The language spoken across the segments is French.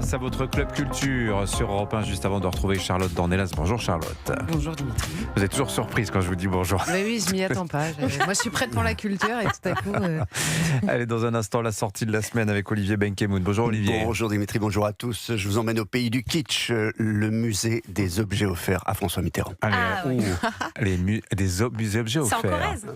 Place à votre Club Culture sur Europe 1, juste avant de retrouver Charlotte Dornelas. Bonjour Charlotte. Bonjour Dimitri. Vous êtes toujours surprise quand je vous dis bonjour. Oui, je m'y attends pas. Moi, je suis prête pour la culture et tout à coup... Allez, dans un instant, la sortie de la semaine avec Olivier Benkemoun. Bonjour Olivier. Bonjour Dimitri, bonjour à tous. Je vous emmène au pays du kitsch, le musée des objets offerts à François Mitterrand. Allez, des objets offerts. C'est en Corrèze.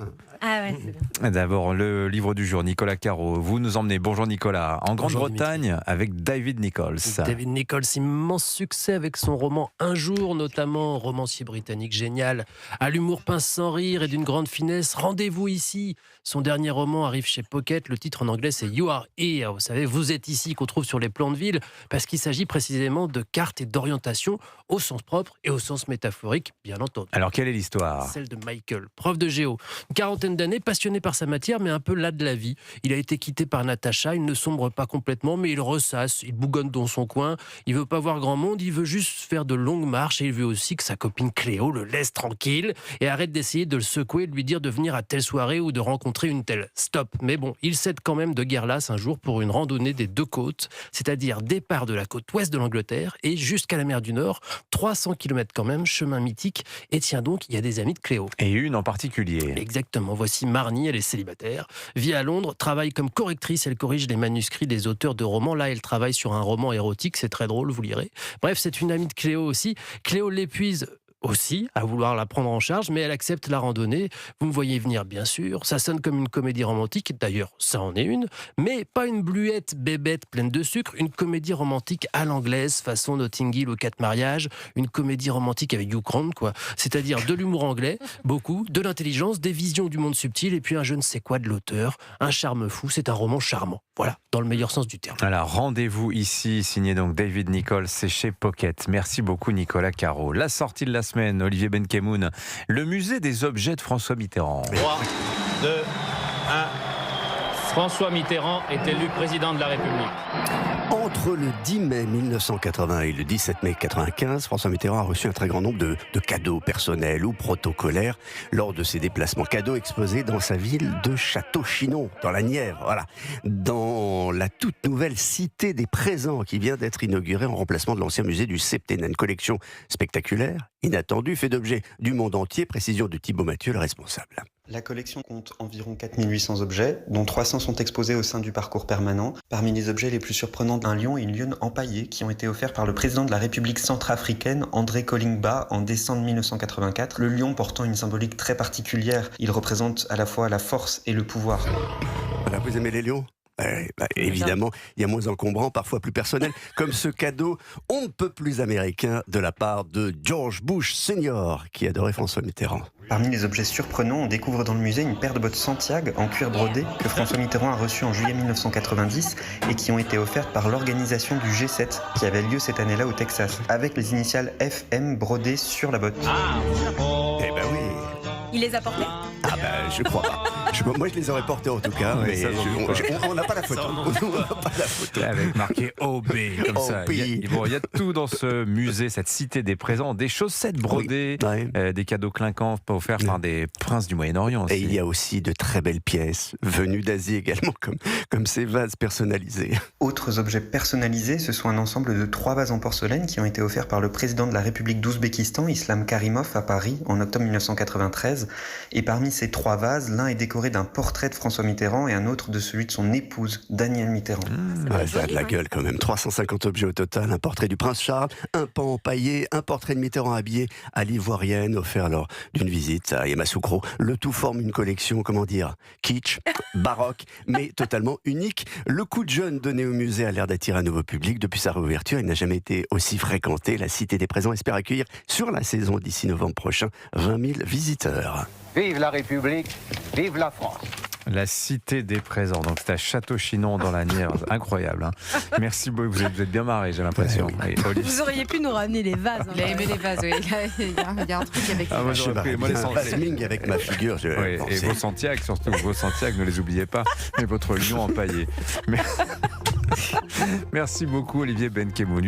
Ah ouais, c'est bien. D'abord, le livre du jour, Nicolas Caro. Vous nous emmenez, bonjour Nicolas, en Grande-Bretagne avec David Nichols. David Nichols, immense succès avec son roman Un jour, notamment, romancier britannique génial, à l'humour pince sans rire et d'une grande finesse. Rendez-vous ici. Son dernier roman arrive chez Pocket. Le titre en anglais, c'est You Are Here. Vous savez, vous êtes ici, qu'on trouve sur les plans de ville, parce qu'il s'agit précisément de cartes et d'orientation au sens propre et au sens métaphorique, bien entendu. Alors, quelle est l'histoire ? Celle de Michael, prof de géo. Une quarantaine d'années, passionné par sa matière, mais un peu las de la vie. Il a été quitté par Natacha, il ne sombre pas complètement, mais il ressasse, il bougonne dans son coin, il veut pas voir grand monde, il veut juste faire de longues marches et il veut aussi que sa copine Cléo le laisse tranquille et arrête d'essayer de le secouer, de lui dire de venir à telle soirée ou de rencontrer une telle. Stop. Mais bon, il cède quand même de guerre lasse un jour pour une randonnée des deux côtes, c'est-à-dire départ de la côte ouest de l'Angleterre et jusqu'à la mer du Nord, 300 km quand même, chemin mythique. Et tiens donc, il y a des amis de Cléo. Et une en particulier. Exactement. Voici Marnie, elle est célibataire, vit à Londres, travaille comme correctrice, elle corrige les manuscrits des auteurs de romans. Là, elle travaille sur un roman érotique, c'est très drôle, vous lirez. Bref, c'est une amie de Cléo aussi. Cléo l'épuise aussi à vouloir la prendre en charge, mais elle accepte la randonnée. Vous me voyez venir, bien sûr. Ça sonne comme une comédie romantique. D'ailleurs, ça en est une, mais pas une bluette bébête pleine de sucre. Une comédie romantique à l'anglaise, façon Notting Hill ou 4 mariages. Une comédie romantique avec Hugh Grant, quoi. C'est-à-dire de l'humour anglais, beaucoup, de l'intelligence, des visions du monde subtil, et puis un je ne sais quoi de l'auteur. Un charme fou. C'est un roman charmant. Voilà, dans le meilleur sens du terme. Alors, rendez-vous ici, signé donc David Nichols, c'est chez Pocket. Merci beaucoup Nicolas Caro. La sortie de la semaine, Olivier Benkemoun, le musée des objets de François Mitterrand. 3, 2, 1. François Mitterrand est élu président de la République. Entre le 10 mai 1980 et le 17 mai 1995, François Mitterrand a reçu un très grand nombre de cadeaux personnels ou protocolaires lors de ses déplacements. Cadeaux exposés dans sa ville de Château-Chinon, dans la Nièvre, voilà, dans la toute nouvelle Cité des Présents qui vient d'être inaugurée en remplacement de l'ancien musée du Septennat. Une collection spectaculaire, inattendue, fait d'objets du monde entier, précision de Thibaut Mathieu, le responsable. La collection compte environ 4800 objets, dont 300 sont exposés au sein du parcours permanent. Parmi les objets les plus surprenants, un lion et une lionne empaillés qui ont été offerts par le président de la République centrafricaine, André Kolingba, en décembre 1984. Le lion portant une symbolique très particulière, il représente à la fois la force et le pouvoir. Voilà, vous aimez les lions ? Évidemment, il y a moins encombrant, parfois plus personnel, comme ce cadeau on ne peut plus américain de la part de George Bush Senior, qui adorait François Mitterrand. Parmi les objets surprenants, on découvre dans le musée une paire de bottes Santiago en cuir brodé que François Mitterrand a reçues en juillet 1990 et qui ont été offertes par l'organisation du G7 qui avait lieu cette année-là au Texas, avec les initiales FM brodées sur la botte. Eh ben oui. Il les a portés ? Ah ben je crois pas. Moi je les aurais portés en tout cas, mais on n'a pas la photo. On n'a pas la photo. Avec marqué OB, comme ça. OB. Il y a tout dans ce musée, cette cité des présents, des chaussettes brodées, des cadeaux clinquants offerts par des princes du Moyen-Orient aussi. Et il y a aussi de très belles pièces, venues d'Asie également, comme ces vases personnalisés. Autres objets personnalisés, ce sont un ensemble de 3 vases en porcelaine qui ont été offerts par le président de la République d'Ouzbékistan, Islam Karimov, à Paris, en octobre 1993. Et parmi ces 3 vases, l'un est décoré d'un portrait de François Mitterrand et un autre de celui de son épouse, Danielle Mitterrand. Ça a de la gueule quand même. 350 objets au total, un portrait du prince Charles, un pan empaillé, un portrait de Mitterrand habillé à l'ivoirienne, offert lors d'une visite à Yamoussoukro. Le tout forme une collection, kitsch, baroque, mais totalement unique. Le coup de jeune donné au musée a l'air d'attirer un nouveau public. Depuis sa réouverture, il n'a jamais été aussi fréquenté. La Cité des Présents espère accueillir sur la saison d'ici novembre prochain 20 000 visiteurs. Vive la République, vive la France. La Cité des Présents, donc c'est à Château-Chinon dans la Nièvre, incroyable. Hein. Merci beaucoup, vous êtes bien marrés, j'ai l'impression. Vous auriez pu nous ramener les vases. Il a aimé les vases, oui. Il y a un truc avec les vases. Moi, les Vasling avec ma figure. Et vos Santiago, surtout vos Santiago, ne les oubliez pas, et votre lion empaillé. Merci beaucoup Olivier Benkemoun.